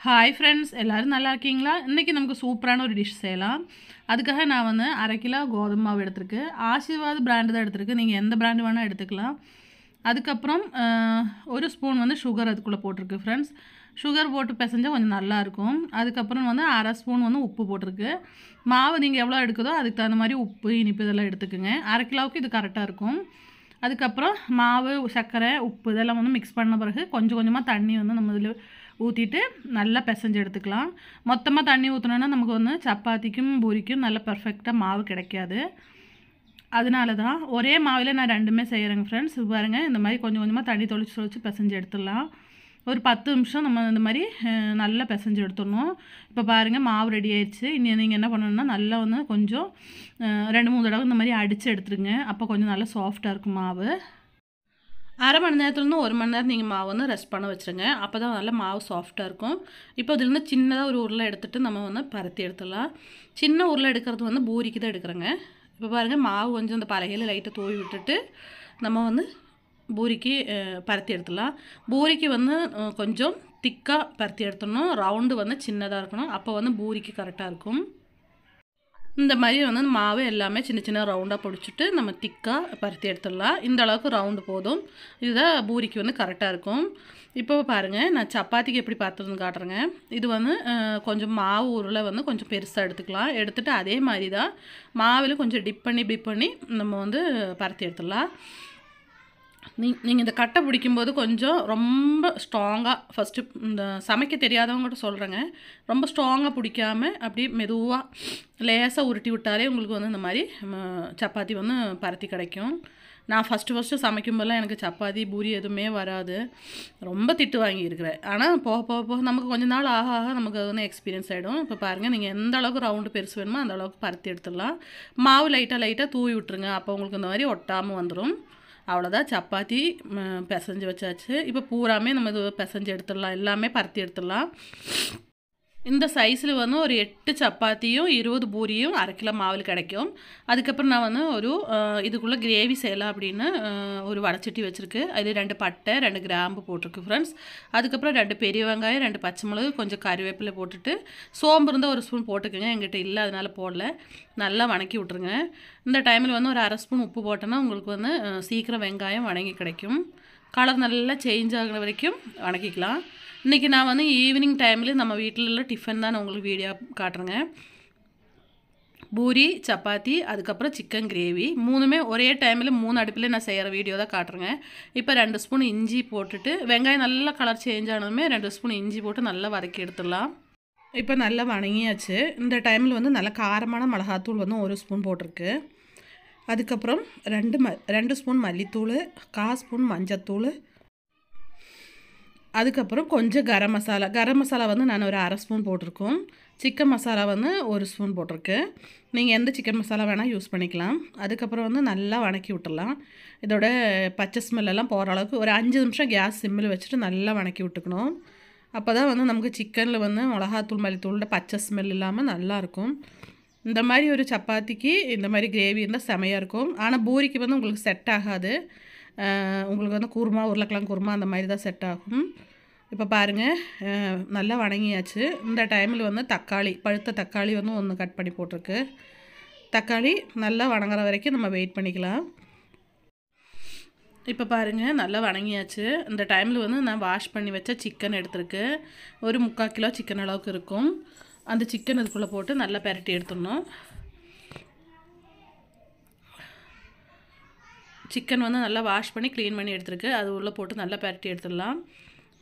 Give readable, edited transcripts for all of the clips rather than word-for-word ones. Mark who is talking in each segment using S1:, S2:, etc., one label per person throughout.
S1: Hi friends, எல்லோரும் நல்லா இருக்கீங்களா? இன்றைக்கி நமக்கு சூப்பரான ஒரு டிஷ் செய்யலாம். அதுக்காக நான் 1/2 கிலோ கோதுமை மாவு எடுத்துருக்கு. ஆசீர்வாத் பிராண்டு தான் எடுத்துருக்கு. நீங்கள் எந்த பிராண்டு வேணால் எடுத்துக்கலாம். அதுக்கப்புறம் 1 ஸ்பூன் சுகர் அதுக்குள்ளே போட்டிருக்கு ஃப்ரெண்ட்ஸ். சுகர் போட்டு பிசைஞ்சால் கொஞ்சம் நல்லாயிருக்கும். அதுக்கப்புறம் 1/2 ஸ்பூன் உப்பு போட்டிருக்கு. மாவு நீங்கள் எவ்வளோ எடுக்குதோ அதுக்கு தகுந்த மாதிரி உப்பு, இனிப்பு இதெல்லாம் எடுத்துக்குங்க. 1/2 கிலோவுக்கு இது கரெக்டாக இருக்கும். அதுக்கப்புறம் மாவு, சர்க்கரை, உப்பு இதெல்லாம் மிக்ஸ் பண்ண பிறகு கொஞ்சம் கொஞ்சமாக தண்ணி நம்ம இதில் ஊற்றிட்டு நல்லா பிசைஞ்சு எடுத்துக்கலாம். மொத்தமாக தண்ணி ஊற்றினோன்னா நமக்கு சப்பாத்திக்கும் பூரிக்கும் நல்ல பர்ஃபெக்டாக மாவு கிடைக்காது. அதனால தான் ஒரே மாவில் நான் 2மே செய்கிறேங்க ஃப்ரெண்ட்ஸ். பாருங்கள், இந்த மாதிரி கொஞ்சம் கொஞ்சமாக தண்ணி தொளிச்சு பிசைஞ்சு எடுத்துடலாம். ஒரு 10 நிமிஷம் நம்ம இந்த மாதிரி நல்லா பிசைஞ்சு எடுத்துடணும். இப்போ பாருங்கள், மாவு ரெடி ஆயிடுச்சு. இனி நீங்கள் என்ன பண்ணணுன்னா நல்லா கொஞ்சம் 2-3 தடவை இந்த மாதிரி அடித்து எடுத்துருங்க. அப்போ கொஞ்சம் நல்லா சாஃப்டாக இருக்கும் மாவு. 1/2 மணி நேரத்துலேருந்து 1 மணி நேரம் நீங்கள் மாவு ரெஸ்ட் பண்ண வச்சுருங்க. அப்போ தான் நல்லா மாவு சாஃப்டாக இருக்கும். இப்போ இதுலேருந்து சின்னதாக ஒரு உருளை எடுத்துகிட்டு நம்ம பரத்தி எடுத்துடலாம். சின்ன உருளை எடுக்கிறது பூரிக்கு தான் எடுக்கிறேங்க. இப்போ பாருங்கள், மாவு கொஞ்சம் இந்த பலகையில் லைட்டாக தூவி விட்டுட்டு நம்ம பூரிக்கு பரத்தி எடுத்துடலாம். பூரிக்கு கொஞ்சம் திக்காக பரத்தி எடுத்துடணும். ரவுண்டு சின்னதாக இருக்கணும். அப்போ பூரிக்கு கரெக்டாக இருக்கும். இந்த மாதிரி மாவு எல்லாமே சின்ன சின்ன ரவுண்டாக பிடிச்சிட்டு நம்ம திக்காக பருத்தி எடுத்துடலாம். இந்த அளவுக்கு ரவுண்டு போதும். இதுதான் பூரிக்கு கரெக்டாக இருக்கும். இப்போ பாருங்கள், நான் சப்பாத்திக்கு எப்படி பார்த்துன்னு காட்டுறேங்க. இது கொஞ்சம் மாவு உருளை கொஞ்சம் பெருசாக எடுத்துக்கலாம். எடுத்துகிட்டு அதே மாதிரி தான் மாவில் கொஞ்சம் டிப் பண்ணி நம்ம பருத்தி எடுத்துடலாம். நீங்கள் இந்த கட்டை பிடிக்கும்போது கொஞ்சம் ரொம்ப ஸ்ட்ராங்காக ஃபஸ்ட்டு இந்த சமைக்க தெரியாதவங்ககிட்ட சொல்கிறேங்க. ரொம்ப ஸ்ட்ராங்காக பிடிக்காமல் அப்படியே மெதுவாக லேசாக உருட்டி விட்டாலே உங்களுக்கு இந்த மாதிரி சப்பாத்தி பரத்தி கிடைக்கும். நான் ஃபஸ்ட்டு சமைக்கும்போதெல்லாம் எனக்கு சப்பாத்தி, பூரி எதுவுமே வராது. ரொம்ப திட்டு வாங்கியிருக்கிறேன். ஆனால் போக நமக்கு கொஞ்சம் நாள் ஆக நமக்கு எக்ஸ்பீரியன்ஸ் ஆகிடும். இப்போ பாருங்கள், நீங்கள் எந்த அளவுக்கு ரவுண்டு பெருசு வேணுமோ அந்த அளவுக்கு பருத்தி எடுத்துடலாம். மாவு லைட்டாக தூவி விட்டுருங்க. அப்போ உங்களுக்கு இந்த மாதிரி ஒட்டாமல் வந்துடும். அவ்வளோதான், சப்பாத்தி பிசைஞ்சு வச்சாச்சு. இப்போ பூராமே நம்ம இது பிசைஞ்சு எடுத்துடலாம். எல்லாமே பருத்தி எடுத்துடலாம். இந்த சைஸில் ஒரு 8 சப்பாத்தியும் 20 பூரியும் 1/2 கிலோ மாவில் கிடைக்கும். அதுக்கப்புறம் நான் ஒரு இதுக்குள்ளே கிரேவி செய்யலாம் அப்படின்னு ஒரு வடைச்சட்டி வச்சுருக்கு. அதில் 2 பட்டை, 2 கிராம்பு போட்டிருக்கு ஃப்ரெண்ட்ஸ். அதுக்கப்புறம் 2 பெரிய வெங்காயம், 2 பச்சை மிளகு, கொஞ்சம் கறிவேப்பிலை போட்டுட்டு சோம்பு இருந்தால் 1 ஸ்பூன் போட்டுக்கோங்க. எங்கிட்ட இல்லை, அதனால் போடல. நல்லா வணக்கி விட்ருங்க. இந்த டைமில் ஒரு 1/2 ஸ்பூன் உப்பு போட்டோன்னா உங்களுக்கு சீக்கிரம் வெங்காயம் வணங்கி கிடைக்கும். கலர் நல்லா சேஞ்ச் ஆகிற வரைக்கும் வணக்கிக்கலாம். இன்றைக்கி நான் ஈவினிங் டைமில் நம்ம வீட்டில் டிஃபன் தான் நான் உங்களுக்கு வீடியோ காட்டுறேங்க. பூரி, சப்பாத்தி, அதுக்கப்புறம் சிக்கன் கிரேவி 3மே ஒரே டைமில் 3 அடுப்பில் நான் செய்கிற வீடியோ தான் காட்டுறேங்க. இப்போ 2 ஸ்பூன் இஞ்சி போட்டுட்டு வெங்காயம் நல்லா கலர் சேஞ்ச் ஆனதுமே 2 ஸ்பூன் இஞ்சி போட்டு நல்லா வதக்கி எடுத்துடலாம். இப்போ நல்லா வணங்கியாச்சு. இந்த டைமில் நல்லா காரமான மிளகாத்தூள் 1 ஸ்பூன் போட்டிருக்கு. அதுக்கப்புறம் 2 ஸ்பூன் மல்லித்தூள், 1/4 ஸ்பூன் மஞ்சத்தூள், அதுக்கப்புறம் கொஞ்சம் கரம் மசாலா நான் ஒரு 1/2 ஸ்பூன் போட்டிருக்கோம். சிக்கன் மசாலா 1 ஸ்பூன் போட்டிருக்கு. நீங்கள் எந்த சிக்கன் மசாலா வேணால் யூஸ் பண்ணிக்கலாம். அதுக்கப்புறம் நல்லா வணக்கி விட்டுடலாம். இதோட பச்சை ஸ்மெல்லாம் போகிற அளவுக்கு ஒரு 5 நிமிஷம் கேஸ் சிம்மில் வச்சுட்டு நல்லா வணக்கி விட்டுக்கணும். அப்போ தான் நமக்கு சிக்கனில் மிளகாத்தூள், மல்லித்தூளோட பச்சை ஸ்மெல் இல்லாமல் நல்லாயிருக்கும். இந்த மாதிரி ஒரு சப்பாத்திக்கு இந்த மாதிரி கிரேவி இருந்தால் செமையாக இருக்கும். ஆனால் பூரிக்கு உங்களுக்கு செட் ஆகாது. உங்களுக்கு குருமா, உருளைக்கிழங்கு குருமா அந்த மாதிரி தான் செட் ஆகும். இப்போ பாருங்கள், நல்லா வணங்கியாச்சு. இந்த டைமில் தக்காளி, பழுத்த தக்காளி 1 கட் பண்ணி போட்டிருக்கு. தக்காளி நல்லா வணங்குற வரைக்கும் நம்ம வெயிட் பண்ணிக்கலாம். இப்போ பாருங்கள், நல்லா வணங்கியாச்சு. இந்த டைமில் நான் வாஷ் பண்ணி வச்ச சிக்கன் எடுத்துருக்கு. ஒரு 3/4 கிலோ சிக்கன் அளவுக்கு இருக்கும். அந்த சிக்கன் இதுக்குள்ளே போட்டு நல்லா பெரட்டி எடுத்துடணும். சிக்கன் நல்லா வாஷ் பண்ணி க்ளீன் பண்ணி எடுத்துருக்கு. அது உள்ளே போட்டு நல்லா பெரட்டி எடுத்துடலாம்.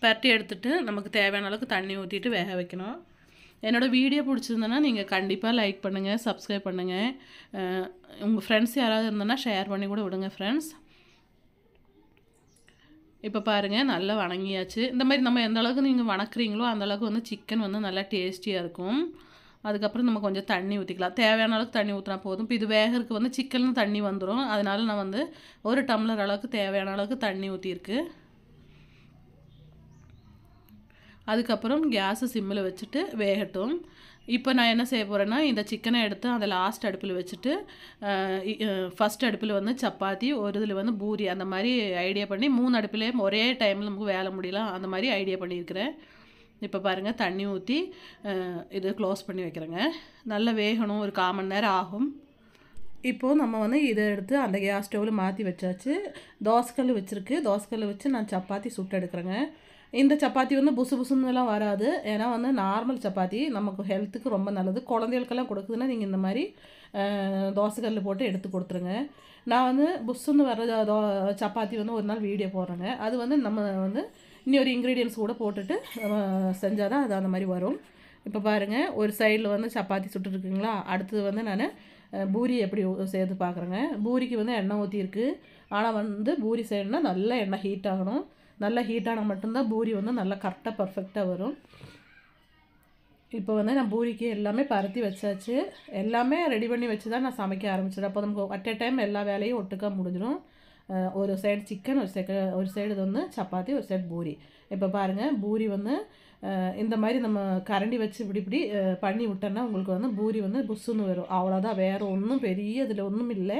S1: பெரட்டி எடுத்துகிட்டு நமக்கு தேவையான அளவுக்கு தண்ணி ஊற்றிட்டு வேக வைக்கணும். என்னோடய வீடியோ பிடிச்சிருந்தேன்னா நீங்கள் கண்டிப்பாக லைக் பண்ணுங்கள், சப்ஸ்கிரைப் பண்ணுங்கள். உங்கள் ஃப்ரெண்ட்ஸ் யாராவது இருந்தோன்னா ஷேர் பண்ணி கூட விடுங்க ஃப்ரெண்ட்ஸ். இப்போ பாருங்கள், நல்லா வணங்கியாச்சு. இந்த மாதிரி நம்ம எந்த அளவுக்கு நீங்கள் வணக்குறீங்களோ அந்தளவுக்கு சிக்கன் நல்லா டேஸ்டியாக இருக்கும். அதுக்கப்புறம் நம்ம கொஞ்சம் தண்ணி ஊற்றிக்கலாம். தேவையான அளவுக்கு தண்ணி ஊற்றினா போதும். இப்போ இது வேகிறதுக்கு சிக்கன் தண்ணி வந்துடும். அதனால நான் 1 டம்ளர் அளவுக்கு தேவையான அளவுக்கு தண்ணி ஊற்றிருக்கு. அதுக்கப்புறம் கேஸை சிம்மில் வச்சுட்டு வேகட்டும். இப்போ நான் என்ன செய்ய போகிறேன்னா, இந்த சிக்கனை எடுத்து அந்த லாஸ்ட் அடுப்பில் வச்சுட்டு ஃபஸ்ட் அடுப்பில் சப்பாத்தி, ஒரு இதில் பூரி அந்த மாதிரி ஐடியா பண்ணி 3 அடுப்புலேயும் ஒரே டைமில் நமக்கு வேலை முடியலாம். அந்த மாதிரி ஐடியா பண்ணியிருக்கிறேன். இப்போ பாருங்கள் தண்ணி ஊற்றி இது க்ளோஸ் பண்ணி வைக்கிறேங்க. நல்லா வேகணும், ஒரு 1/4 மணி நேரம் ஆகும். இப்போது நம்ம வந்து இதை எடுத்து அந்த கேஸ் ஸ்டவ்வில் மாற்றி வச்சாச்சு. தோசைக்கல் வச்சுருக்கு. தோசைக்கல் வச்சு நான் சப்பாத்தி சுட்டு எடுக்கிறேங்க. இந்த சப்பாத்தி வந்து புசு புசுன்னெலாம் வராது. ஏன்னா வந்து நார்மல் சப்பாத்தி நமக்கு ஹெல்த்துக்கு ரொம்ப நல்லது. குழந்தைகளுக்கெல்லாம் கொடுக்குதுன்னா நீங்கள் இந்த மாதிரி தோசைக்கல் போட்டு எடுத்து கொடுத்துருங்க. நான் வந்து புஷ்ஷுன்னு வர சப்பாத்தி வந்து ஒரு நாள் வீடியோ போடுறேங்க. அது வந்து நம்ம வந்து இன்னொரு இன்க்ரீடியன்ஸ் கூட போட்டுட்டு செஞ்சால் தான் அது அந்த மாதிரி வரும். இப்போ பாருங்கள், ஒரு சைடில் வந்து சப்பாத்தி சுட்டுருக்குங்களா. அடுத்தது வந்து நான் பூரி எப்படி சேர்த்து பார்க்குறேங்க. பூரிக்கு வந்து எண்ணெய் ஊற்றிருக்கு. ஆனால் வந்து பூரி செய்யணும்னா நல்லா எண்ணெய் ஹீட் ஆகணும். நல்லா ஹீட் ஆனால் மட்டும்தான் பூரி வந்து நல்லா கரெக்டாக பர்ஃபெக்டாக வரும். இப்போ வந்து நான் பூரிக்கு எல்லாமே பரத்தி வச்சாச்சு. எல்லாமே ரெடி பண்ணி வச்சு தான் நான் சமைக்க ஆரம்பிச்சிடுறேன். அப்போ நமக்கு அட் எ டைம் எல்லா வேலையும் ஒட்டுக்கா முடிஞ்சிடும். ஒரு சைடு சிக்கன், ஒரு சைடு வந்து சப்பாத்தி, ஒரு சைடு பூரி. இப்போ பாருங்கள், பூரி வந்து இந்த மாதிரி நம்ம கரண்டி வச்சு இப்படி பண்ணி விட்டோன்னா உங்களுக்கு வந்து பூரி வந்து புஷ்ஷுன்னு வரும். அவ்வளோதான், வேறு ஒன்றும் பெரிய இதில் ஒன்றும் இல்லை.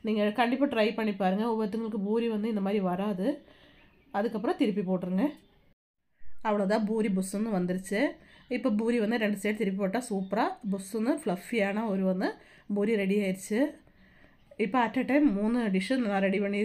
S1: நீங்கள் கண்டிப்பாக ட்ரை பண்ணி பாருங்கள். ஒவ்வொருத்தங்களுக்கு பூரி வந்து இந்த மாதிரி வராது. அதுக்கப்புறம் திருப்பி போட்டுருங்க. அவ்வளோதான், பூரி புஷ்ஷுன்னு வந்துருச்சு. இப்போ பூரி வந்து 2 சைடு திருப்பி போட்டால் சூப்பராக புஷ்ஷுன்னு ஃப்ளஃபியான ஒரு வந்து பூரி ரெடி ஆயிடுச்சு. இப்போ அட் எ டைம் 3 டிஷ்ஷு நான் ரெடி பண்ணி